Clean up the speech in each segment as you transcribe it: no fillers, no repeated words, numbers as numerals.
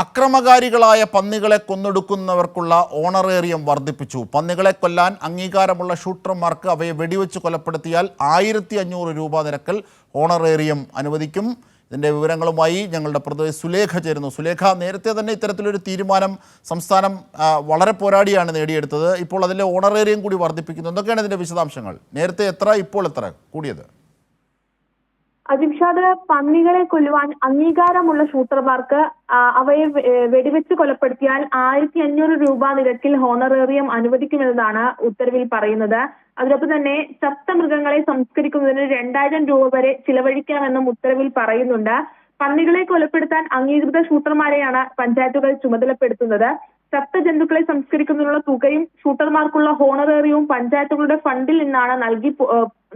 അക്രമകാരികളായ പന്നികളെ കൊന്നൊടുക്കുന്നവർക്കുള്ള ഓണറേറിയം വർദ്ധിപ്പിച്ചു. പന്നികളെ കൊല്ലാൻ അംഗീകാരമുള്ള ഷൂട്ടർമാർക്ക് അവയെ വെടിവെച്ച് കൊലപ്പെടുത്തിയാൽ 1500 രൂപ നിരക്കിൽ ഓണറേറിയം അനുവദിക്കും. ഇതിൻ്റെ വിവരങ്ങളുമായി ഞങ്ങളുടെ പ്രതിനിധി സുലേഖ ചേരുന്നു. സുലേഖ, നേരത്തെ തന്നെ ഇത്തരത്തിലൊരു തീരുമാനം സംസ്ഥാനം വളരെ പോരാടിയാണ് നേടിയെടുത്തത്. ഇപ്പോൾ അതിലെ ഓണറേറിയം കൂടി വർദ്ധിപ്പിക്കുന്നു. എന്തൊക്കെയാണ് ഇതിൻ്റെ വിശദാംശങ്ങൾ? നേരത്തെ എത്ര, ഇപ്പോൾ എത്ര കൂടിയത്? അജിംഷാദ്, പന്നികളെ കൊല്ലുവാൻ അംഗീകാരമുള്ള ഷൂട്ടർമാർക്ക് അവയെ വെടിവെച്ച് കൊലപ്പെടുത്തിയാൽ 1500 രൂപ നിരക്കിൽ ഹോണറേറിയം അനുവദിക്കുമെന്നതാണ് ഉത്തരവിൽ പറയുന്നത്. അതിനൊപ്പം തന്നെ ചത്ത മൃഗങ്ങളെ സംസ്കരിക്കുന്നതിന് 2000 രൂപ വരെ ചിലവഴിക്കാമെന്നും ഉത്തരവിൽ പറയുന്നുണ്ട്. പന്നികളെ കൊലപ്പെടുത്താൻ അംഗീകൃത ഷൂട്ടർമാരെയാണ് പഞ്ചായത്തുകൾ ചുമതലപ്പെടുത്തുന്നത്. ചത്ത ജന്തുക്കളെ സംസ്കരിക്കുന്നതിനുള്ള തുകയും ഷൂട്ടർമാർക്കുള്ള ഹോണറേറിയവും പഞ്ചായത്തുകളുടെ ഫണ്ടിൽ നിന്നാണ്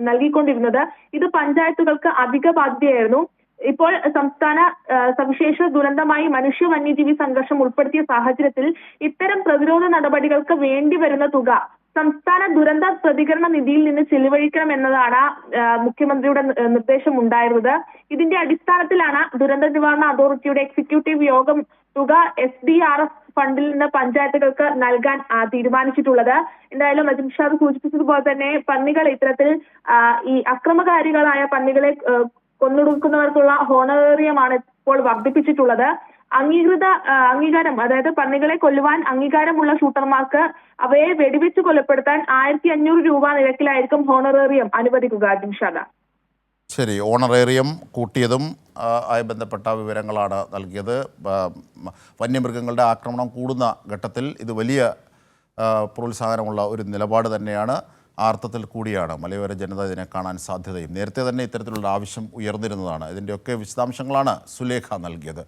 നൽകിക്കൊണ്ടിരുന്നത്. ഇത് പഞ്ചായത്തുകൾക്ക് അധിക ബാധ്യതയായിരുന്നു. ഇപ്പോൾ സംസ്ഥാന സവിശേഷ ദുരന്തമായി മനുഷ്യ വന്യജീവി സംഘർഷം ഉൾപ്പെടുത്തിയ സാഹചര്യത്തിൽ ഇത്തരം പ്രതിരോധ നടപടികൾക്ക് വേണ്ടിവരുന്ന തുക സംസ്ഥാന ദുരന്ത പ്രതികരണ നിധിയിൽ നിന്ന് ചെലവഴിക്കണം എന്നതാണ് മുഖ്യമന്ത്രിയുടെ നിർദ്ദേശം ഉണ്ടായിരുന്നത്. ഇതിന്റെ അടിസ്ഥാനത്തിലാണ് ദുരന്ത നിവാരണ അതോറിറ്റിയുടെ എക്സിക്യൂട്ടീവ് യോഗം തുക SDRF ഫണ്ടിൽ നിന്ന് പഞ്ചായത്തുകൾക്ക് നൽകാൻ തീരുമാനിച്ചിട്ടുള്ളത്. എന്തായാലും അജിംഷാദ് സൂചിപ്പിച്ചതുപോലെ തന്നെ പന്നികൾ ഇത്തരത്തിൽ ഈ അക്രമകാരികളായ പന്നികളെ കൊന്നൊടുക്കുന്നവർക്കുള്ള ഹോണറേറിയമാണ് ഇപ്പോൾ വർദ്ധിപ്പിച്ചിട്ടുള്ളത്. അംഗീകാരം, അതായത് പന്നികളെ കൊല്ലുവാൻ അംഗീകാരമുള്ള ഷൂട്ടർമാർക്ക് അവയെ വെടിവെച്ച് കൊലപ്പെടുത്താൻ 1500 രൂപ നിരക്കിലായിരിക്കും ഹോണറേറിയം അനുവദിക്കുക. അജിംഷാദ, ശരി, ഓണറേറിയം കൂട്ടിയതും ആയി ബന്ധപ്പെട്ട വിവരങ്ങളാണ് നൽകിയത്. വന്യമൃഗങ്ങളുടെ ആക്രമണം കൂടുന്ന ഘട്ടത്തിൽ ഇത് വലിയ പ്രോത്സാഹനമുള്ള ഒരു നിലപാട് തന്നെയാണ്. ആ അർത്ഥത്തിൽ കൂടിയാണ് മലയോര ജനത ഇതിനെ കാണാൻ സാധ്യതയും. നേരത്തെ തന്നെ ഇത്തരത്തിലുള്ള ആവശ്യം ഉയർന്നിരുന്നതാണ്. ഇതിൻ്റെയൊക്കെ വിശദാംശങ്ങളാണ് സുലേഖ നൽകിയത്.